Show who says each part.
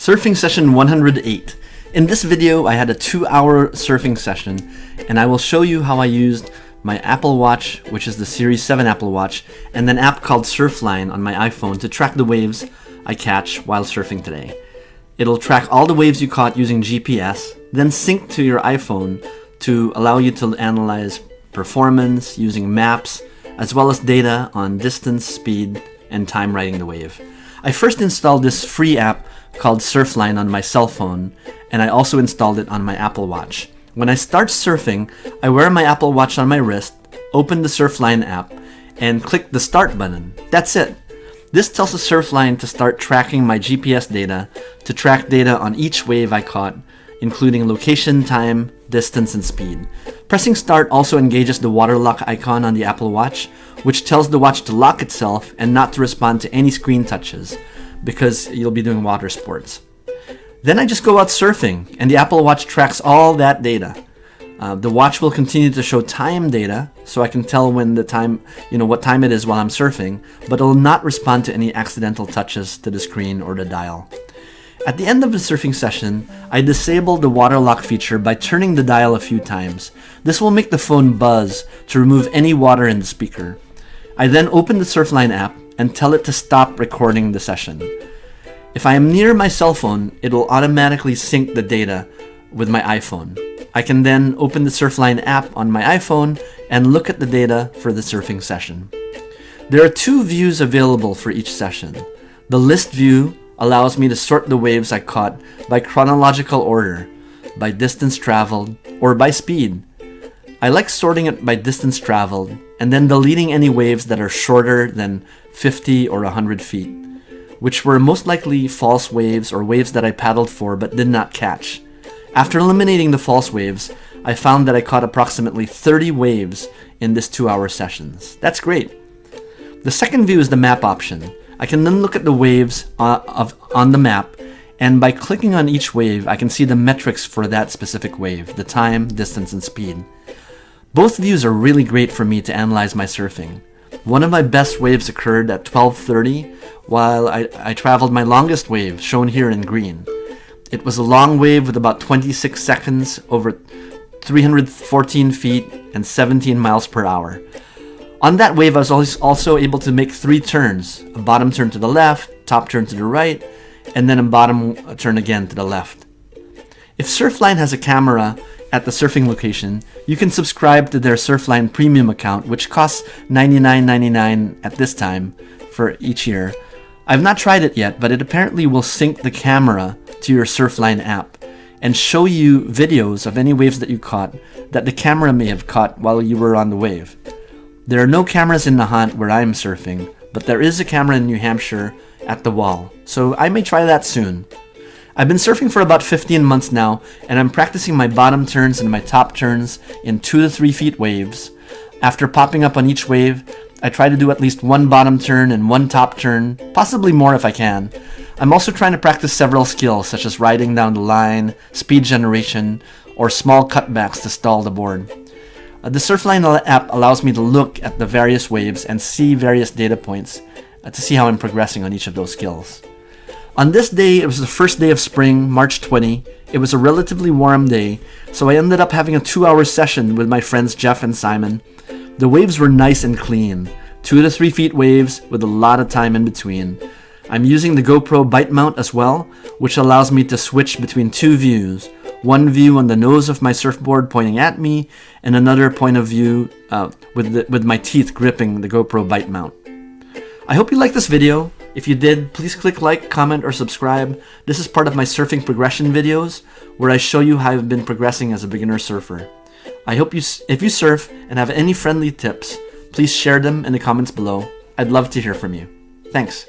Speaker 1: Surfing session 108. In this video, I had a 2-hour surfing session, and I will show you how I used my Apple Watch, which is the Series 7 Apple Watch, and an app called Surfline on my iPhone to track the waves I catch while surfing today. It'll track all the waves you caught using GPS, then sync to your iPhone to allow you to analyze performance using maps, as well as data on distance, speed, and time riding the wave. I first installed this free app called Surfline on my cell phone, and I also installed it on my Apple Watch. When I start surfing, I wear my Apple Watch on my wrist, open the Surfline app, and click the start button. That's it. This tells the Surfline to start tracking my GPS data, to track data on each wave I caught, including location, time, distance, and speed. Pressing start also engages the water lock icon on the Apple Watch, which tells the watch to lock itself and not to respond to any screen touches, because you'll be doing water sports. Then I just go out surfing, and the Apple Watch tracks all that data. The watch will continue to show time data, so I can tell when the time, what time it is while I'm surfing, but it will not respond to any accidental touches to the screen or the dial. At the end of the surfing session, I disabled the water lock feature by turning the dial a few times. This will make the phone buzz to remove any water in the speaker. I then open the Surfline app and tell it to stop recording the session. If I am near my cell phone, it will automatically sync the data with my iPhone. I can then open the Surfline app on my iPhone and look at the data for the surfing session. There are 2 views available for each session. The list view allows me to sort the waves I caught by chronological order, by distance traveled, or by speed. I like sorting it by distance traveled and then deleting any waves that are shorter than 50 or 100 feet, which were most likely false waves or waves that I paddled for but did not catch. After eliminating the false waves, I found that I caught approximately 30 waves in this 2-hour sessions. That's great. The second view is the map option. I can then look at the waves on the map, and by clicking on each wave, I can see the metrics for that specific wave, the time, distance, and speed. Both views are really great for me to analyze my surfing. One of my best waves occurred at 12:30 while I traveled my longest wave, shown here in green. It was a long wave with about 26 seconds over 314 feet and 17 miles per hour. On that wave, I was also able to make 3 turns, a bottom turn to the left, top turn to the right, and then a bottom turn again to the left. If Surfline has a camera at the surfing location, you can subscribe to their Surfline premium account, which costs $99.99 at this time for each year. I've not tried it yet, but it apparently will sync the camera to your Surfline app and show you videos of any waves that you caught that the camera may have caught while you were on the wave. There are no cameras in Nahant where I'm surfing, but there is a camera in New Hampshire at the wall, so I may try that soon. I've been surfing for about 15 months now, and I'm practicing my bottom turns and my top turns in 2 to 3 feet waves. After popping up on each wave, I try to do at least 1 bottom turn and 1 top turn, possibly more if I can. I'm also trying to practice several skills, such as riding down the line, speed generation, or small cutbacks to stall the board. The Surfline app allows me to look at the various waves and see various data points to see how I'm progressing on each of those skills. On this day, it was the first day of spring, March 20. It was a relatively warm day, so I ended up having a 2-hour session with my friends Jeff and Simon. The waves were nice and clean, 2 to 3 feet waves with a lot of time in between. I'm using the GoPro bite mount as well, which allows me to switch between 2 views. One view on the nose of my surfboard pointing at me, and another point of view with my teeth gripping the GoPro bite mount. I hope you liked this video. If you did, please click like, comment, or subscribe. This is part of my surfing progression videos, where I show you how I've been progressing as a beginner surfer. I hope if you surf and have any friendly tips, please share them in the comments below. I'd love to hear from you. Thanks.